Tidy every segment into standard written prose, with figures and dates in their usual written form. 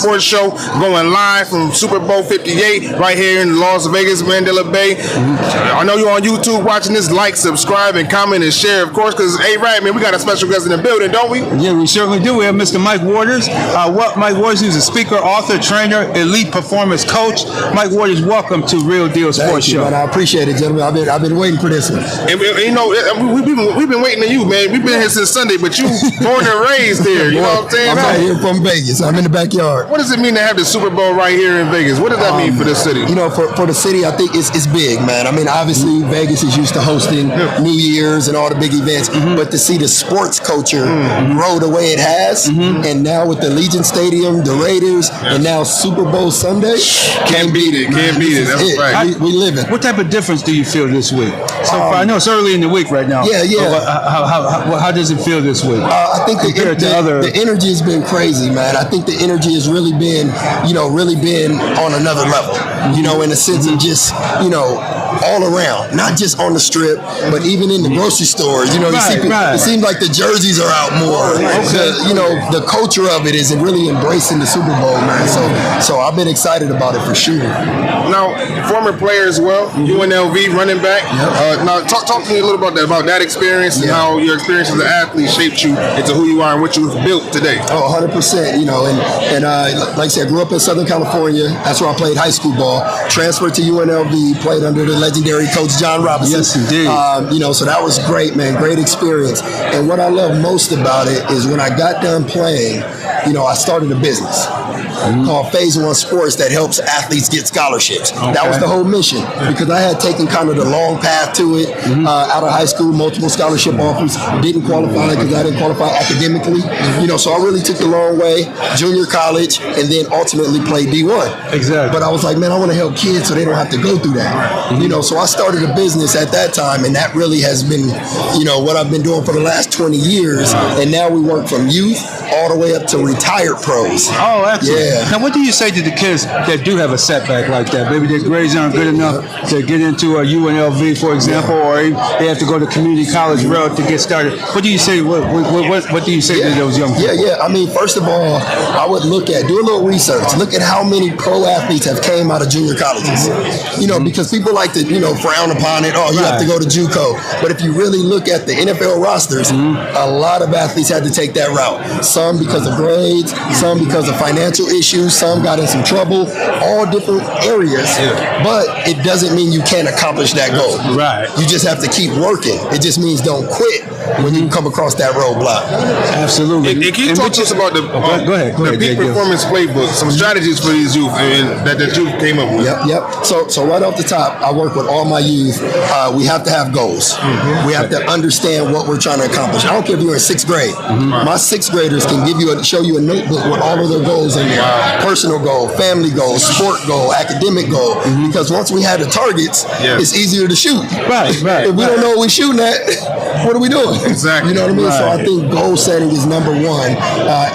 Sports Show, going live from Super Bowl 58 right here in Las Vegas, Mandela Bay. I know you're on YouTube watching this. Like, subscribe, and comment and share, of course, because, hey, right, man, we got a special guest in the building, don't we? Yeah, we certainly do. We have Mr. Mike Waters. Mike Waters is a speaker, author, trainer, elite performance coach. Mike Waters, welcome to Real Deal Sports Show. Man, I appreciate it, gentlemen. I've been waiting for this one. And you know, we've been waiting on you, man. We've been here since Sunday, but you born and raised there. You know what I'm saying? I'm out here from Vegas. I'm in the backyard. What does it mean to have the Super Bowl right here in Vegas? What does that mean for the city? You know, for the city, I think it's big, man. I mean, obviously, Vegas is used to hosting New Year's and all the big events, but to see the sports culture grow the way it has, and now with the Allegiant Stadium, the Raiders, and now Super Bowl Sunday, can't beat it. Can't beat it. That's right. We live it. What type of difference do you feel this week? So far, I know it's early in the week right now. Yeah. How does it feel this week? I think the energy has been crazy, man. I think the energy has really been on another level, in a sense of just, all around, not just on the strip, but even in the grocery stores. It seems like the jerseys are out more. The culture of it is really embracing the Super Bowl, man. So I've been excited about it for sure. Now, former player as well, UNLV running back. Now, talk to me a little about that experience and how your experience as an athlete shaped you into who you are and what you've built today. Oh, 100%. And like I said, I grew up in Southern California. That's where I played high school ball. Transferred to UNLV, played under the legendary Coach John Robinson. Yes, indeed. So that was great, man. Great experience. And what I love most about it is when I got done playing, I started a business called Phase One Sports that helps athletes get scholarships. That was the whole mission, because I had taken kind of the long path to it out of high school, multiple scholarship offers, didn't qualify because I didn't qualify academically. So I really took the long way, junior college, and then ultimately played D1. Exactly. But I was like, man, I want to help kids so they don't have to go through that. So I started a business at that time, and that really has been, what I've been doing for the last 20 years. And now we work from youth all the way up to retired pros. Oh, excellent. Yeah. Now, what do you say to the kids that do have a setback like that? Maybe their grades aren't good enough to get into a UNLV, for example, or they have to go to community college route to get started. What do you say? What do you say to those young people? Yeah. I mean, first of all, I would do a little research. Look at how many pro athletes have came out of junior colleges. Because people like to, frown upon it. Oh, you have to go to JUCO. But if you really look at the NFL rosters, a lot of athletes had to take that route. Some because of grades, some because of financial issues, some got in some trouble, all different areas. But it doesn't mean you can't accomplish that goal. Right. You just have to keep working. It just means don't quit when you come across that roadblock. Absolutely. And can you talk to us about the peak performance playbook, some strategies for these youth that you came up with? Yep. So right off the top, I work with all my youth. We have to have goals. We have to understand what we're trying to accomplish. I don't care if you're in sixth grade. My sixth graders can show you a notebook with all of their goals in there. Personal goal, family goal, sport goal, academic goal. Because once we have the targets, it's easier to shoot. Right. If we don't know what we're shooting at, what are we doing? Exactly. You know what I mean? So I think goal setting is number one.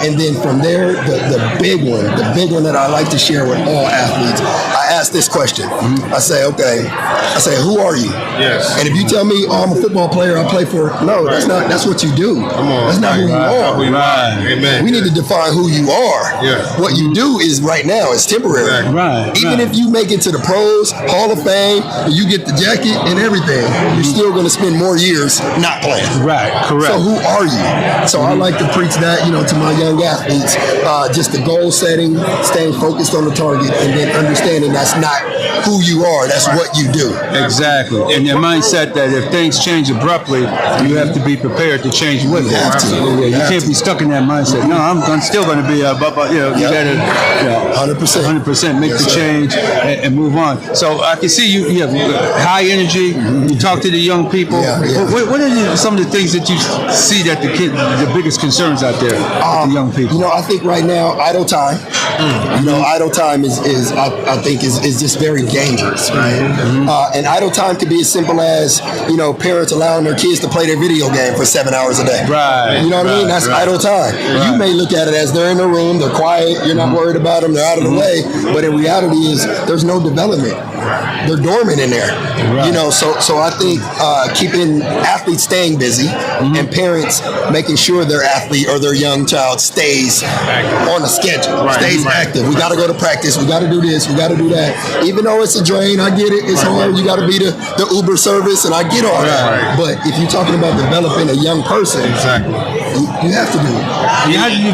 And then from there, the big one that I like to share with all athletes, I ask this question. I say, who are you? Yes. And if you tell me, I'm a football player, I play for, no, that's what you do. Come on. That's not who you are. Amen. We need to define who you are. Yeah. What you do is right now, it's temporary. Exactly. Right. Even if you make it to the pros, Hall of Fame, and you get the jacket and everything, you're still going to spend more years not playing. Right. Correct. So who are you? So I like to preach that, to my young athletes, just the goal setting, staying focused on the target, and then understanding that's not who you are, that's what you do. Exactly. And your mindset that if things change abruptly, you have to be prepared to change with it. Absolutely. You can't be stuck in that mindset. No, I'm still going to be, you got to 100% make the change and move on. So I can see you have high energy. You talk to the young people. What are some of the things that you see that the biggest concerns out there with the young people? I think right now, idle time. Idle time is I think is just very dangerous, right? And idle time could be as simple as, parents allowing their kids to play their video game for 7 hours a day. Right. You know what I mean? That's idle time. You may look at it as they're in the room, they're quiet, you're not worried about them, they're out of the way, but in reality is there's no development. they're dormant in there. Right. You know, so I think keeping athletes staying busy and parents making sure their athlete or their young child stays on a schedule, stays active. We got to go to practice. We got to do this. We got to do that. Even though it's a drain, I get it. It's hard. You got to be the Uber service, and I get all that. But if you're talking about developing a young person, you have to do it. How did you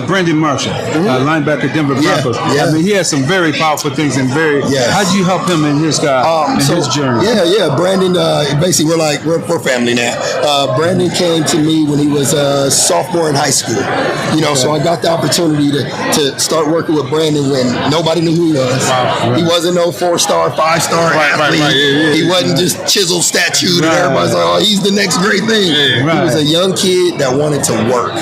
Brandon Marshall, linebacker, Denver Broncos? Yeah. I mean, he has some very powerful things and how did you help him in his his journey? Yeah. Brandon, basically, we're family now. Brandon came to me when he was a sophomore in high school. You know, so I got the opportunity to start working with Brandon when nobody knew who he was. He wasn't no 4-star, 5-star athlete. He wasn't just chiseled statue that everybody's like, oh, he's the next great thing. He was a young kid that wanted to work.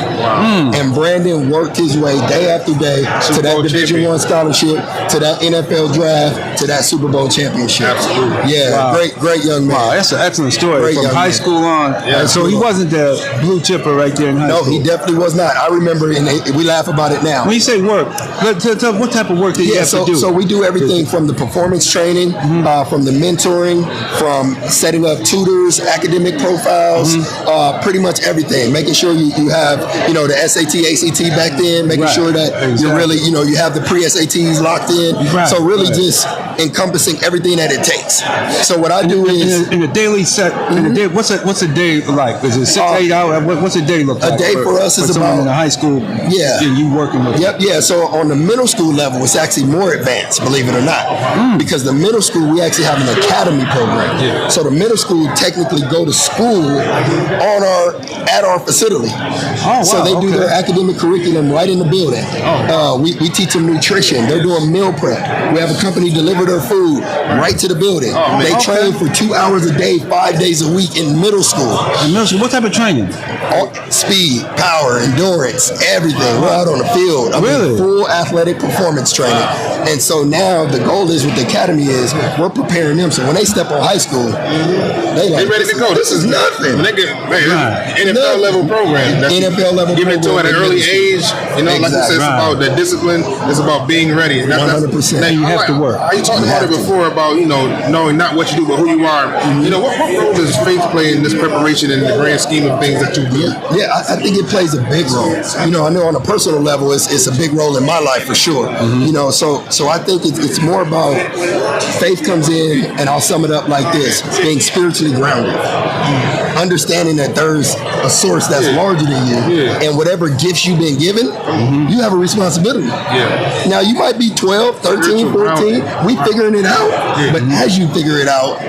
And Brandon worked his way day after day to that Division I scholarship, to that NFL draft, to that Super Bowl championship. Absolutely. Yeah, great young man. Wow, that's an excellent story. Great From young high man. school on. So he wasn't the blue chipper right there in high school. No, he definitely was not. I remember, and we laugh about it now. When you say work, what type of work did you have to do? So we do everything from the performance training, from the mentoring, from setting up tutors, academic profiles, pretty much everything. Making sure you have, the SAT, ACT back then, making sure that you're really, you have the pre-SATs locked in. So really just encompassing everything that it takes. So what I do is in a daily set. In a day, what's a day like? Is it 6-8 hours? What's a day look like? A day for us is about in the high school. Yeah, and you working with. Yep, yeah. So on the middle school level, it's actually more advanced, believe it or not, because the middle school we actually have an academy program. Yeah. So the middle school technically go to school at our facility. Oh, wow. So they do their academic curriculum right in the building. We teach them nutrition. They're doing meal prep. We have a company deliver their food right to the building. They train for 2 hours a day, 5 days a week in middle school. In middle school, what type of training? Speed, power, endurance, everything. We're out on the field. I mean, full athletic performance training. And so now the goal is with the academy is we're preparing them. So when they step on high school, they ready to go. This is nothing. NFL level program. NFL level give it to at an early age. Like you said, it's about the discipline. It's about being ready. 100%. Now you have to work. You talked about it before about knowing not what you do but who you are. What role does faith play in this preparation in the grand scheme of things that you do? Yeah, I think it plays a big role. I know on a personal level, it's a big role in my life for sure. So I think it's more about faith comes in, and I'll sum it up like this: being spiritually grounded, understanding that there's a source that's larger than you, and whatever gifts you've been given, you have a responsibility. Now you might be 12, 13, 14. We figuring it out, but as you figure it out,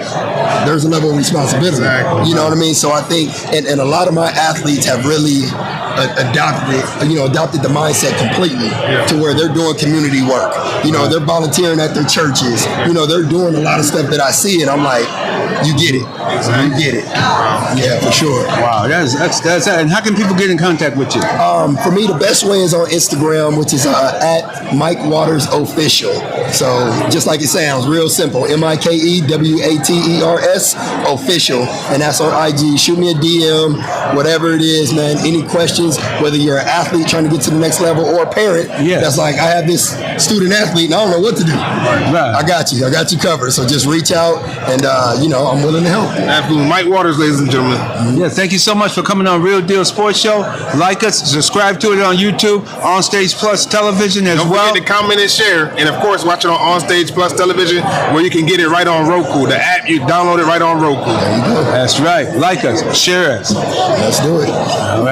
there's a level of responsibility. You know what I mean? So I think, and a lot of my athletes have really adopted the mindset completely to where they're doing community work. They're volunteering at their churches. They're doing a lot of stuff that I see, and I'm like, you get it. You get it. Yeah, for sure. Wow, that's. And how can people get in contact with you? For me, the best way is on Instagram, which is at Mike Waters Official. So just like it sounds, real simple. MikeWaters Official, and that's on IG. Shoot me a DM, whatever it is, man. Any questions, whether you're an athlete trying to get to the next level or a parent that's like, I have this student athlete and I don't know what to do. I got you covered. So just reach out, and I'm willing to help. Absolutely. Mike Waters, ladies and gentlemen. Yeah, thank you so much for coming on Real Deal Sports Show. Like us, subscribe to it on YouTube, On Stage Plus Television as well. Don't forget to comment and share, and of course, watch it on Stage Plus Television, where you can get it right on Roku. The app, you download it right on Roku. There you go. That's right. Like us, share us. Let's do it. All right.